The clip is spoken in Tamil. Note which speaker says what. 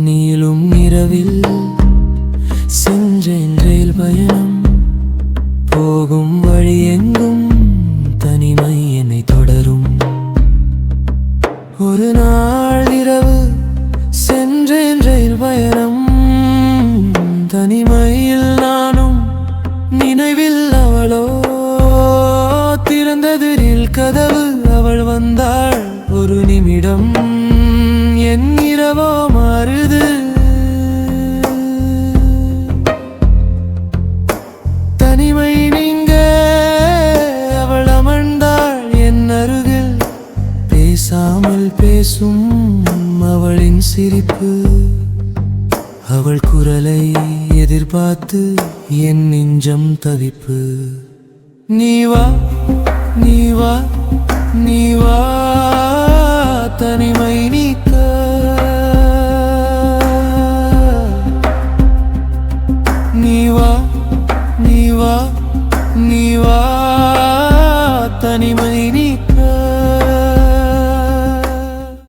Speaker 1: நீளும் இரவில் சென்றேன் ரயில் பயணம். போகும் வழி எங்கும் தனிமை என்னை தொடரும். ஒரு நாள் இரவு சென்றேன் ரயில் பயணம். தனிமையில் நானும் நினைவில் அவளோ. திறந்ததில் கதவு, அவள் வந்தாள். ஒரு நிமிடம் என் இரவோ மாறுது. தனிமை நீங்க அவள் அமர்ந்தாள் என் அருகில். பேசாமல் பேசும் அவளின் சிரிப்பு. அவள் குரலை எதிர்பார்த்து என் நெஞ்சம் தவிப்பு. நீ வா, நீ வா, நீ வா, தனிமை நீக்க. நீ வா, நீ வா, நீ வா, தனிமை நீக்க.